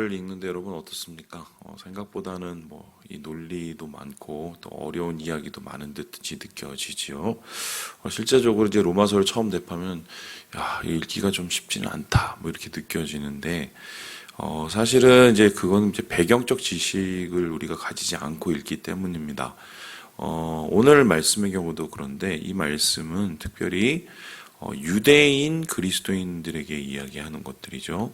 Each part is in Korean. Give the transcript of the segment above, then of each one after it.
로마서를 읽는데 여러분 어떻습니까? 생각보다는 이 논리도 많고 또 어려운 이야기도 많은 듯이 느껴지지요. 실제적으로 이제 로마서를 처음 대하면 읽기가 좀 쉽지는 않다 이렇게 느껴지는데 사실은 이제 그건 이제 배경적 지식을 우리가 가지지 않고 읽기 때문입니다. 오늘 말씀의 경우도 그런데 이 말씀은 특별히 유대인 그리스도인들에게 이야기하는 것들이죠.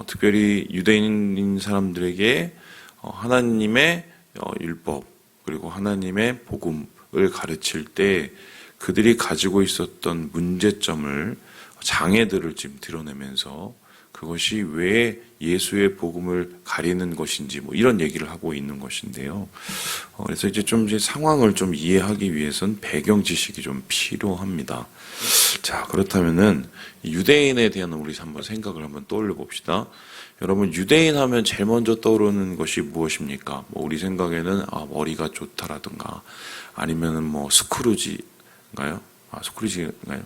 특별히 유대인인 사람들에게 하나님의 율법 그리고 하나님의 복음을 가르칠 때 그들이 가지고 있었던 문제점을 장애들을 지금 드러내면서 그것이 왜 예수의 복음을 가리는 것인지 이런 얘기를 하고 있는 것인데요. 그래서 이제 상황을 좀 이해하기 위해서는 배경 지식이 좀 필요합니다. 자, 그렇다면은 유대인에 대한 우리 한번 생각을 한번 떠올려 봅시다. 여러분, 유대인 하면 제일 먼저 떠오르는 것이 무엇입니까? 우리 생각에는 머리가 좋다라든가 아니면은 스크루지인가요? 스크루지인가요?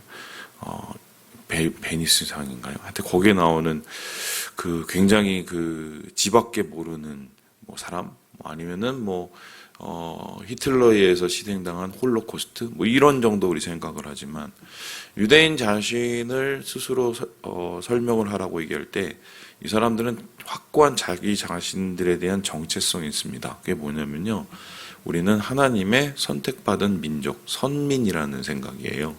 베니스상인가요? 하여튼 거기에 나오는 그 굉장히 그 지밖에 모르는 사람 아니면은 히틀러에 의해서 희생당한 홀로코스트 이런 정도 우리 생각을 하지만 유대인 자신을 스스로 설명을 하라고 얘기할 때 이 사람들은 확고한 자기 자신들에 대한 정체성이 있습니다. 그게 뭐냐면요. 우리는 하나님의 선택받은 민족, 선민이라는 생각이에요.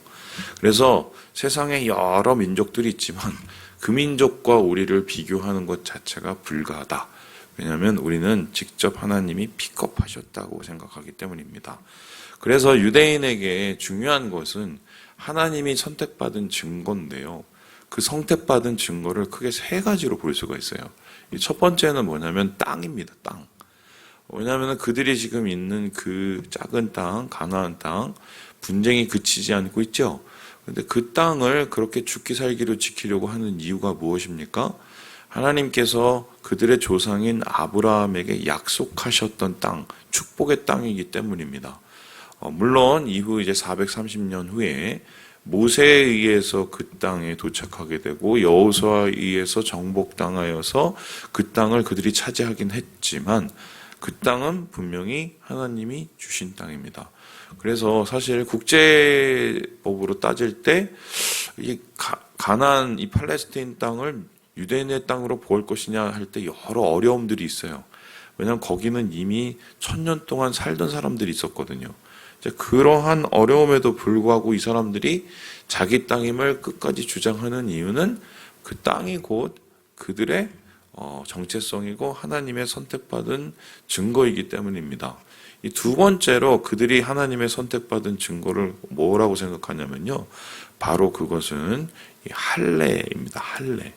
그래서 세상에 여러 민족들이 있지만 그 민족과 우리를 비교하는 것 자체가 불가하다. 왜냐하면 우리는 직접 하나님이 픽업하셨다고 생각하기 때문입니다. 그래서 유대인에게 중요한 것은 하나님이 선택받은 증거인데요. 그 선택받은 증거를 크게 세 가지로 볼 수가 있어요. 첫 번째는 뭐냐면 땅입니다. 땅. 왜냐하면 그들이 지금 있는 그 작은 땅, 가나안 땅, 분쟁이 그치지 않고 있죠. 그런데 그 땅을 그렇게 죽기 살기로 지키려고 하는 이유가 무엇입니까? 하나님께서 그들의 조상인 아브라함에게 약속하셨던 땅, 축복의 땅이기 때문입니다. 물론 이후 이제 430년 후에 모세에 의해서 그 땅에 도착하게 되고 여호수아에 의해서 정복당하여서 그 땅을 그들이 차지하긴 했지만 그 땅은 분명히 하나님이 주신 땅입니다. 그래서 사실 국제법으로 따질 때 이 가나안 이 팔레스타인 땅을 유대인의 땅으로 볼 것이냐 할 때 여러 어려움들이 있어요. 왜냐하면 거기는 이미 1000년 동안 살던 사람들이 있었거든요. 그러한 어려움에도 불구하고 이 사람들이 자기 땅임을 끝까지 주장하는 이유는 그 땅이 곧 그들의 정체성이고 하나님의 선택받은 증거이기 때문입니다. 이 두 번째로 그들이 하나님의 선택받은 증거를 뭐라고 생각하냐면요. 바로 그것은 할례입니다. 할례.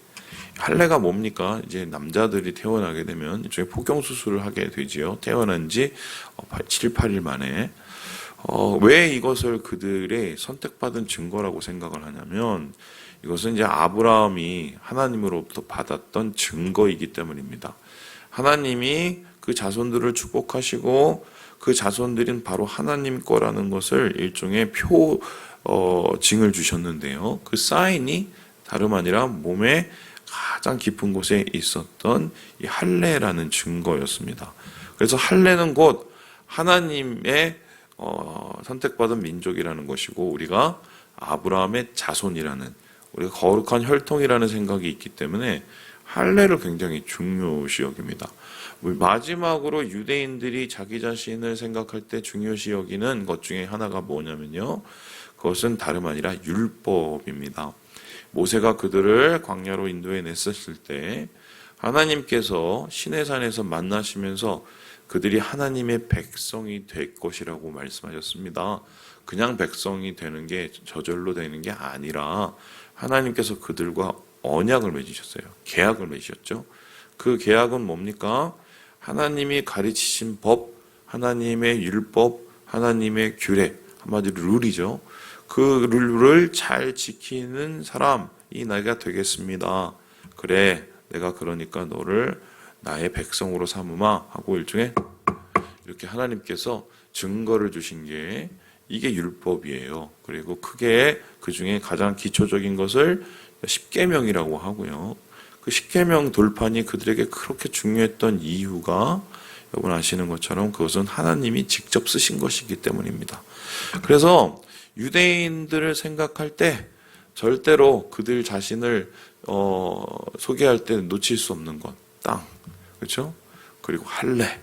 할례가 뭡니까? 이제 남자들이 태어나게 되면 일종의 포경 수술을 하게 되지요. 태어난 지 7, 8일 만에. 왜 이것을 그들의 선택받은 증거라고 생각을 하냐면 이것은 이제 아브라함이 하나님으로부터 받았던 증거이기 때문입니다. 하나님이 그 자손들을 축복하시고 그 자손들은 바로 하나님 거라는 것을 일종의 증을 주셨는데요. 그 사인이 다름 아니라 몸의 가장 깊은 곳에 있었던 이 할례라는 증거였습니다. 그래서 할례는 곧 하나님의 선택받은 민족이라는 것이고 우리가 아브라함의 자손이라는 우리가 거룩한 혈통이라는 생각이 있기 때문에 할례를 굉장히 중요시 여깁니다. 마지막으로 유대인들이 자기 자신을 생각할 때 중요시 여기는 것 중에 하나가 뭐냐면요. 그것은 다름 아니라 율법입니다. 모세가 그들을 광야로 인도해 냈었을 때 하나님께서 시내산에서 만나시면서 그들이 하나님의 백성이 될 것이라고 말씀하셨습니다. 그냥 백성이 되는 게 저절로 되는 게 아니라 하나님께서 그들과 언약을 맺으셨어요. 계약을 맺으셨죠. 그 계약은 뭡니까? 하나님이 가르치신 법, 하나님의 율법, 하나님의 규례, 한마디로 룰이죠. 그 룰을 잘 지키는 사람이 내가 되겠습니다. 그래, 내가 그러니까 너를 나의 백성으로 삼으마 하고 일종의 이렇게 하나님께서 증거를 주신 게 이게 율법이에요. 그리고 크게 그 중에 가장 기초적인 것을 십계명이라고 하고요. 그 십계명 돌판이 그들에게 그렇게 중요했던 이유가 여러분 아시는 것처럼 그것은 하나님이 직접 쓰신 것이기 때문입니다. 그래서 유대인들을 생각할 때 절대로 그들 자신을 소개할 때 놓칠 수 없는 것, 땅, 그렇죠? 그리고 할례,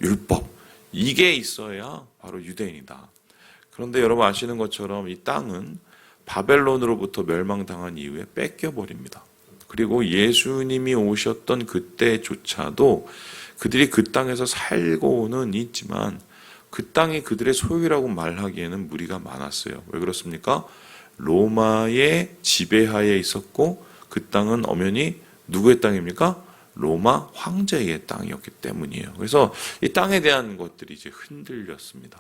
율법, 이게 있어야 바로 유대인이다. 그런데 여러분 아시는 것처럼 이 땅은 바벨론으로부터 멸망당한 이후에 뺏겨버립니다. 그리고 예수님이 오셨던 그때조차도 그들이 그 땅에서 살고는 있지만 그 땅이 그들의 소유라고 말하기에는 무리가 많았어요. 왜 그렇습니까? 로마의 지배하에 있었고 그 땅은 엄연히 누구의 땅입니까? 로마 황제의 땅이었기 때문이에요. 그래서 이 땅에 대한 것들이 이제 흔들렸습니다.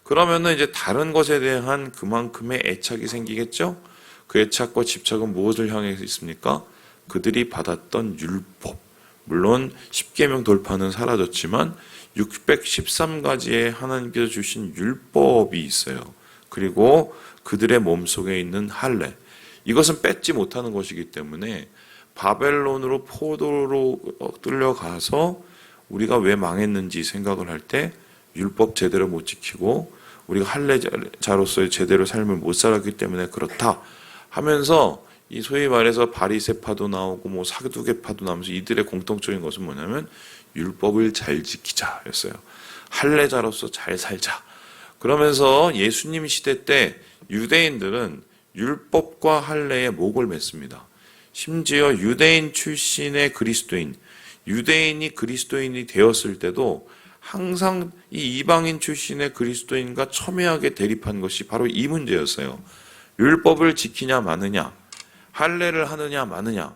그러면은 이제 다른 것에 대한 그만큼의 애착이 생기겠죠? 그 애착과 집착은 무엇을 향해 있습니까? 그들이 받았던 율법. 물론 십계명 돌파는 사라졌지만 613가지의 하나님께서 주신 율법이 있어요. 그리고 그들의 몸속에 있는 할례. 이것은 뺏지 못하는 것이기 때문에 바벨론으로 포로로 끌려가서 우리가 왜 망했는지 생각을 할 때 율법 제대로 못 지키고 우리가 할례자로서의 제대로 삶을 못 살았기 때문에 그렇다 하면서 이 소위 말해서 바리새파도 나오고 뭐 사두개파도 나오면서 이들의 공통적인 것은 뭐냐면 율법을 잘 지키자였어요. 할례자로서 잘 살자. 그러면서 예수님 시대 때 유대인들은 율법과 할례에 목을 맸습니다. 심지어 유대인 출신의 그리스도인, 유대인이 그리스도인이 되었을 때도 항상 이 이방인 출신의 그리스도인과 첨예하게 대립한 것이 바로 이 문제였어요. 율법을 지키냐 마느냐, 할례를 하느냐 마느냐.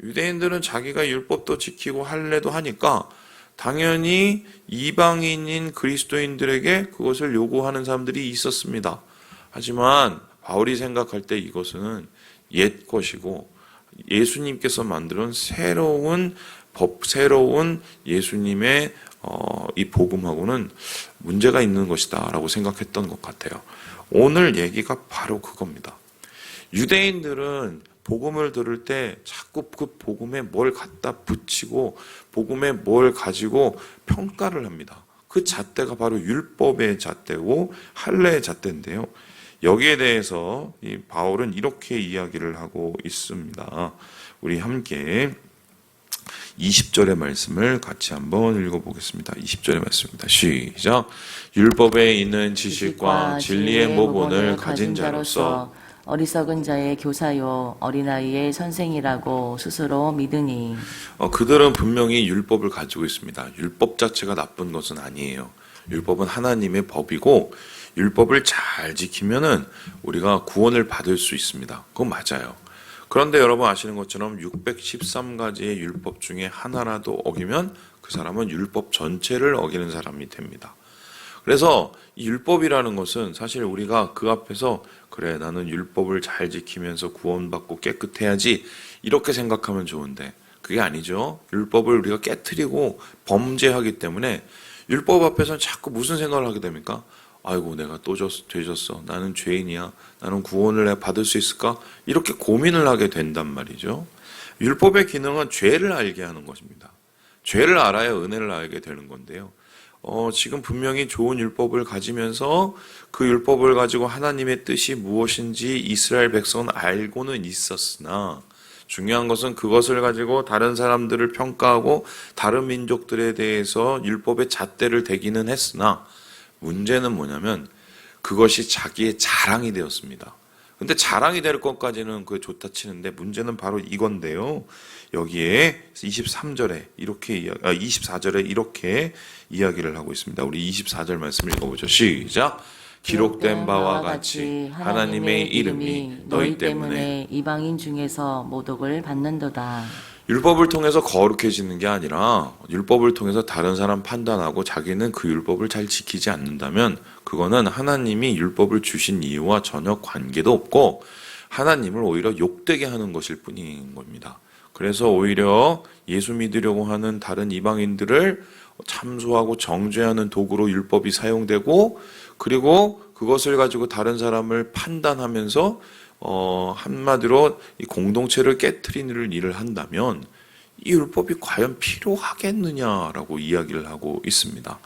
유대인들은 자기가 율법도 지키고 할례도 하니까 당연히 이방인인 그리스도인들에게 그것을 요구하는 사람들이 있었습니다. 하지만 바울이 생각할 때 이것은 옛 것이고 예수님께서 만든 새로운 법, 새로운 예수님의 이 복음하고는 문제가 있는 것이다 라고 생각했던 것 같아요. 오늘 얘기가 바로 그겁니다. 유대인들은 복음을 들을 때 자꾸 그 복음에 뭘 갖다 붙이고 복음에 뭘 가지고 평가를 합니다. 그 잣대가 바로 율법의 잣대고 할례의 잣대인데요. 여기에 대해서 이 바울은 이렇게 이야기를 하고 있습니다. 우리 함께 20절의 말씀을 같이 한번 읽어보겠습니다. 20절의 말씀입니다. 시작. 율법에 있는 지식과 진리의 모본을 가진 자로서 어리석은 자의 교사요 어린아이의 선생이라고 스스로 믿으니. 그들은 분명히 율법을 가지고 있습니다. 율법 자체가 나쁜 것은 아니에요. 율법은 하나님의 법이고 율법을 잘 지키면은 우리가 구원을 받을 수 있습니다. 그건 맞아요. 그런데 여러분 아시는 것처럼 613가지의 율법 중에 하나라도 어기면 그 사람은 율법 전체를 어기는 사람이 됩니다. 그래서 이 율법이라는 것은 사실 우리가 그 앞에서 그래 나는 율법을 잘 지키면서 구원받고 깨끗해야지 이렇게 생각하면 좋은데 그게 아니죠. 율법을 우리가 깨트리고 범죄하기 때문에 율법 앞에서는 자꾸 무슨 생각을 하게 됩니까? 아이고 내가 또 죄졌어. 나는 죄인이야. 나는 구원을 받을 수 있을까? 이렇게 고민을 하게 된단 말이죠. 율법의 기능은 죄를 알게 하는 것입니다. 죄를 알아야 은혜를 알게 되는 건데요. 지금 분명히 좋은 율법을 가지면서 그 율법을 가지고 하나님의 뜻이 무엇인지 이스라엘 백성은 알고는 있었으나 중요한 것은 그것을 가지고 다른 사람들을 평가하고 다른 민족들에 대해서 율법의 잣대를 대기는 했으나 문제는 뭐냐면 그것이 자기의 자랑이 되었습니다. 근데 자랑이 될 것까지는 그게 좋다 치는데 문제는 바로 이건데요. 여기에 24절에 이렇게 이야기를 하고 있습니다. 우리 24절 말씀을 읽어보죠. 시작. 기록된 바와 같이 하나님의 이름이 너희 때문에 이방인 중에서 모독을 받는도다. 율법을 통해서 거룩해지는 게 아니라 율법을 통해서 다른 사람 판단하고 자기는 그 율법을 잘 지키지 않는다면 그거는 하나님이 율법을 주신 이유와 전혀 관계도 없고 하나님을 오히려 욕되게 하는 것일 뿐인 겁니다. 그래서 오히려 예수 믿으려고 하는 다른 이방인들을 참소하고 정죄하는 도구로 율법이 사용되고 그리고 그것을 가지고 다른 사람을 판단하면서 한마디로 이 공동체를 깨트리는 일을 한다면 이 율법이 과연 필요하겠느냐라고 이야기를 하고 있습니다.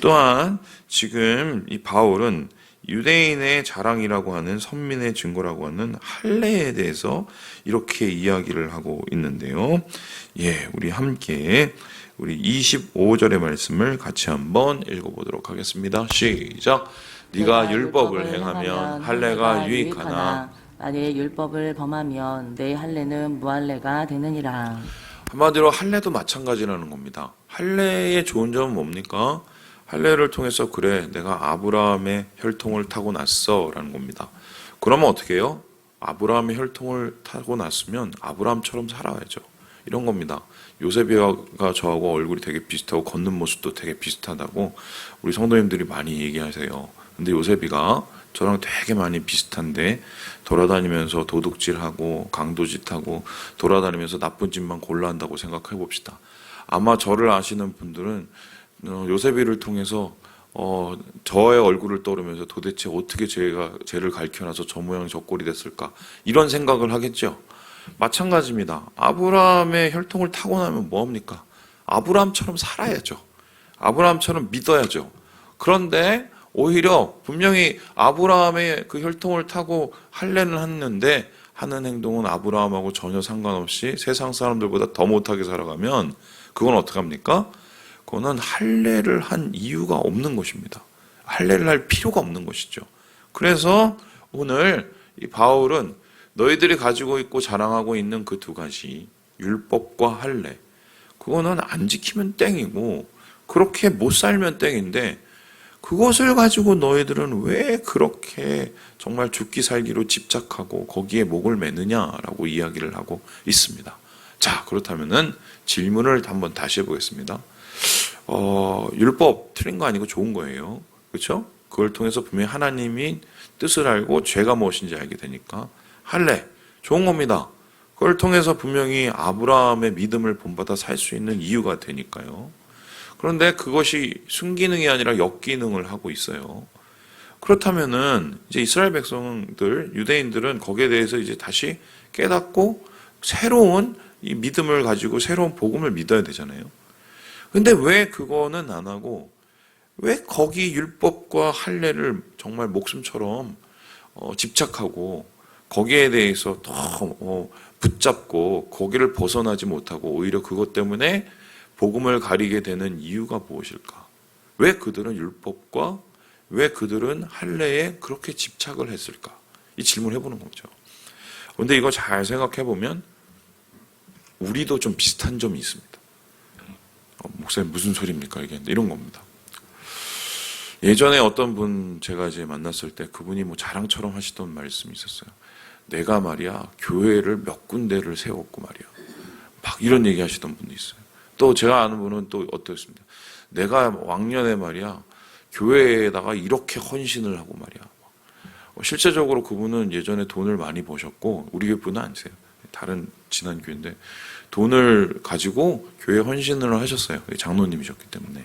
또한 지금 이 바울은 유대인의 자랑이라고 하는 선민의 증거라고 하는 할례에 대해서 이렇게 이야기를 하고 있는데요. 예, 우리 함께 우리 25절의 말씀을 같이 한번 읽어보도록 하겠습니다. 시작. 네가 율법을 행하면 할례가 유익하나 만일 율법을 범하면 내 할례는 무할례가 되느니라. 한마디로 할례도 마찬가지라는 겁니다. 할례의 좋은 점은 뭡니까? 할례를 통해서 그래 내가 아브라함의 혈통을 타고났어 라는 겁니다. 그러면 어떻게 해요? 아브라함의 혈통을 타고났으면 아브라함처럼 살아야죠. 이런 겁니다. 요셉이가 저하고 얼굴이 되게 비슷하고 걷는 모습도 되게 비슷하다고 우리 성도님들이 많이 얘기하세요. 근데 요셉이가 저랑 되게 많이 비슷한데 돌아다니면서 도둑질하고 강도짓하고 돌아다니면서 나쁜 짓만 골라 한다고 생각해 봅시다. 아마 저를 아시는 분들은 요셉이를 통해서 저의 얼굴을 떠오르면서 도대체 어떻게 쟤를 가르쳐놔서 저 모양 저 꼴이 됐을까 이런 생각을 하겠죠. 마찬가지입니다. 아브라함의 혈통을 타고나면 뭐합니까? 아브라함처럼 살아야죠. 아브라함처럼 믿어야죠. 그런데 오히려 분명히 아브라함의 그 혈통을 타고 할례는 했는데 하는 행동은 아브라함하고 전혀 상관없이 세상 사람들보다 더 못하게 살아가면 그건 어떡합니까? 그거는 할례를 한 이유가 없는 것입니다. 할례를 할 필요가 없는 것이죠. 그래서 오늘 이 바울은 너희들이 가지고 있고 자랑하고 있는 그 두 가지 율법과 할례 그거는 안 지키면 땡이고 그렇게 못 살면 땡인데 그것을 가지고 너희들은 왜 그렇게 정말 죽기 살기로 집착하고 거기에 목을 매느냐라고 이야기를 하고 있습니다. 자, 그렇다면은 질문을 한번 다시 해보겠습니다. 율법 틀린 거 아니고 좋은 거예요. 그렇죠? 그걸 통해서 분명히 하나님이 뜻을 알고 죄가 무엇인지 알게 되니까 할례 좋은 겁니다. 그걸 통해서 분명히 아브라함의 믿음을 본받아 살 수 있는 이유가 되니까요. 그런데 그것이 순기능이 아니라 역기능을 하고 있어요. 그렇다면은 이제 이스라엘 백성들, 유대인들은 거기에 대해서 이제 다시 깨닫고 새로운 이 믿음을 가지고 새로운 복음을 믿어야 되잖아요. 근데 왜 그거는 안 하고 왜 거기 율법과 할례를 정말 목숨처럼 집착하고 거기에 대해서 더 붙잡고 거기를 벗어나지 못하고 오히려 그것 때문에 복음을 가리게 되는 이유가 무엇일까? 왜 그들은 율법과 왜 그들은 할례에 그렇게 집착을 했을까? 이 질문을 해보는 거죠. 그런데 이거 잘 생각해 보면 우리도 좀 비슷한 점이 있습니다. 목사님 무슨 소리입니까? 이게 이런 겁니다. 예전에 어떤 분 제가 이제 만났을 때 그분이 뭐 자랑처럼 하시던 말씀이 있었어요. 내가 말이야 교회를 몇 군데를 세웠고 말이야 막 이런 얘기 하시던 분도 있어요. 또 제가 아는 분은 또 어떻습니까? 내가 왕년에 말이야 교회에다가 이렇게 헌신을 하고 말이야. 실제적으로 그분은 예전에 돈을 많이 버셨고 우리 교회 분은 아니세요. 다른 지난 교회인데 돈을 가지고 교회 헌신을 하셨어요. 장로님이셨기 때문에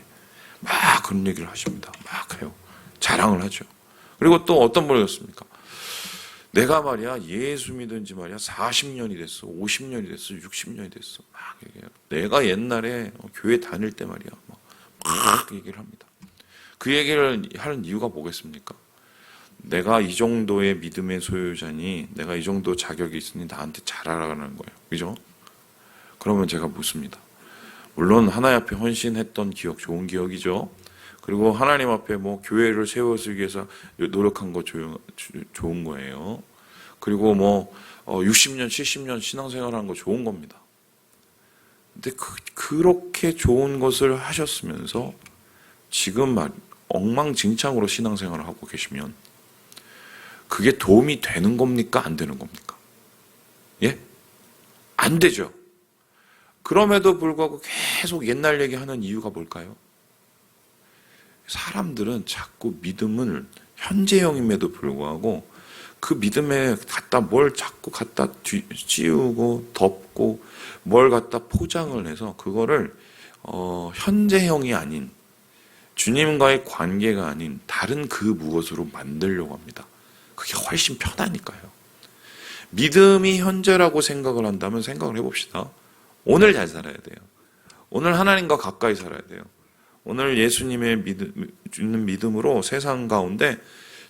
막 그런 얘기를 하십니다. 막 해요. 자랑을 하죠. 그리고 또 어떤 분이었습니까? 내가 말이야 예수 믿은 지 말이야 40년이 됐어, 50년이 됐어, 60년이 됐어 막 얘기해요. 내가 옛날에 교회 다닐 때 말이야 막 얘기를 합니다. 그 얘기를 하는 이유가 뭐겠습니까? 내가 이 정도의 믿음의 소유자니 내가 이 정도 자격이 있으니 나한테 잘하라는 거예요. 그죠? 그러면 제가 묻습니다. 물론 하나님 앞에 헌신했던 기억 좋은 기억이죠. 그리고 하나님 앞에 뭐 교회를 세우기 위해서 노력한 거 좋은 거예요. 그리고 뭐 60년, 70년 신앙생활한 거 좋은 겁니다. 근데 그렇게 좋은 것을 하셨으면서 지금 엉망진창으로 신앙생활을 하고 계시면 그게 도움이 되는 겁니까? 안 되는 겁니까? 예? 안 되죠. 그럼에도 불구하고 계속 옛날 얘기하는 이유가 뭘까요? 사람들은 자꾸 믿음을 현재형임에도 불구하고 그 믿음에 뭘 자꾸 갖다 씌우고 덮고 뭘 갖다 포장을 해서 그거를 현재형이 아닌 주님과의 관계가 아닌 다른 그 무엇으로 만들려고 합니다. 그게 훨씬 편하니까요. 믿음이 현재라고 생각을 한다면 생각을 해봅시다. 오늘 잘 살아야 돼요. 오늘 하나님과 가까이 살아야 돼요. 오늘 예수님의 주는 믿음으로 세상 가운데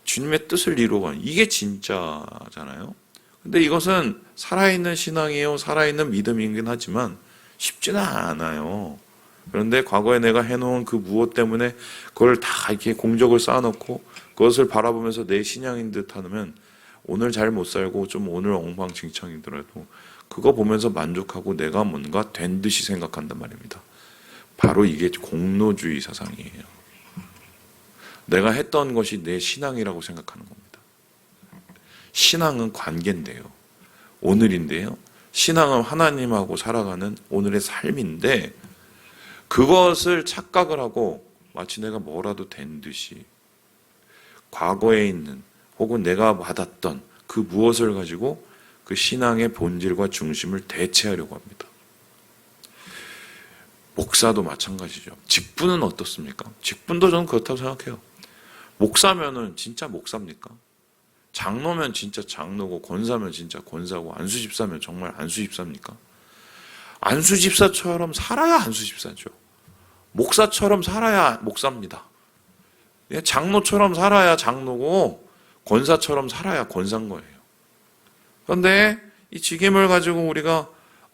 주님의 뜻을 이루어가는, 이게 진짜잖아요. 근데 이것은 살아있는 신앙이에요. 살아있는 믿음이긴 하지만 쉽지는 않아요. 그런데 과거에 내가 해놓은 그 무엇 때문에 그걸 다 이렇게 공적을 쌓아놓고 그것을 바라보면서 내 신앙인 듯 하면 오늘 잘 못 살고 좀 오늘 엉망진창이더라도 그거 보면서 만족하고 내가 뭔가 된 듯이 생각한단 말입니다. 바로 이게 공로주의 사상이에요. 내가 했던 것이 내 신앙이라고 생각하는 겁니다. 신앙은 관계인데요. 오늘인데요. 신앙은 하나님하고 살아가는 오늘의 삶인데 그것을 착각을 하고 마치 내가 뭐라도 된 듯이 과거에 있는 혹은 내가 받았던 그 무엇을 가지고 그 신앙의 본질과 중심을 대체하려고 합니다. 목사도 마찬가지죠. 직분은 어떻습니까? 직분도 저는 그렇다고 생각해요. 목사면은 진짜 목사입니까? 장로면 진짜 장로고 권사면 진짜 권사고 안수집사면 정말 안수집사입니까? 안수집사처럼 살아야 안수집사죠. 목사처럼 살아야 목사입니다. 장로처럼 살아야 장로고 권사처럼 살아야 권사인 거예요. 그런데 이 직임을 가지고 우리가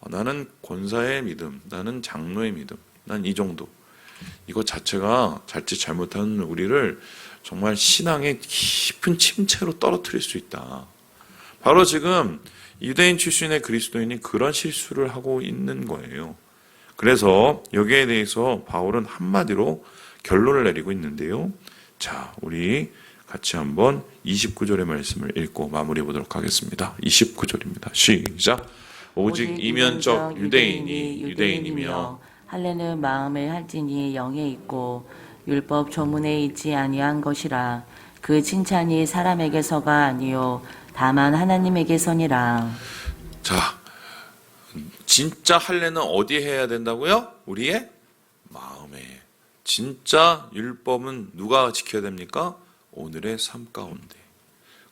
나는 권사의 믿음, 나는 장로의 믿음, 난 이 정도. 이것 자체가 자칫 잘못하는 우리를 정말 신앙의 깊은 침체로 떨어뜨릴 수 있다. 바로 지금 유대인 출신의 그리스도인이 그런 실수를 하고 있는 거예요. 그래서 여기에 대해서 바울은 한마디로 결론을 내리고 있는데요. 자, 우리 같이 한번 29절의 말씀을 읽고 마무리해 보도록 하겠습니다. 29절입니다. 시작. 오직 이면적 유대인이 유대인이며 할례는 마음에 할지니 영에 있고 율법 조문에 있지 아니한 것이라. 그 칭찬이 사람에게서가 아니요 다만 하나님에게서니라. 자, 진짜 할례는 어디에 해야 된다고요? 우리의 마음에. 진짜 율법은 누가 지켜야 됩니까? 오늘의 삶 가운데.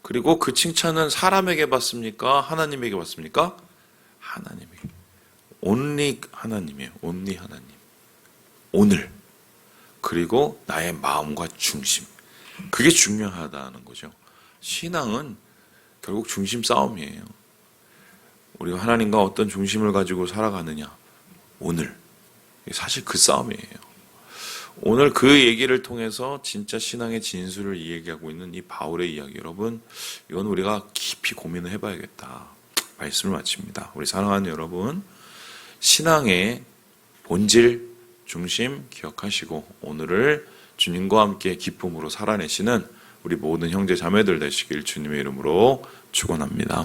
그리고 그 칭찬은 사람에게 받습니까? 하나님에게 받습니까? 하나님에게. 온리 하나님이에요. 온리 하나님. 오늘. 그리고 나의 마음과 중심. 그게 중요하다는 거죠. 신앙은 결국 중심 싸움이에요. 우리가 하나님과 어떤 중심을 가지고 살아가느냐. 오늘. 사실 그 싸움이에요. 오늘 그 얘기를 통해서 진짜 신앙의 진수를 이야기하고 있는 이 바울의 이야기, 여러분, 이건 우리가 깊이 고민을 해봐야겠다. 말씀을 마칩니다. 우리 사랑하는 여러분, 신앙의 본질, 중심 기억하시고 오늘을 주님과 함께 기쁨으로 살아내시는 우리 모든 형제 자매들 되시길 주님의 이름으로 축원합니다.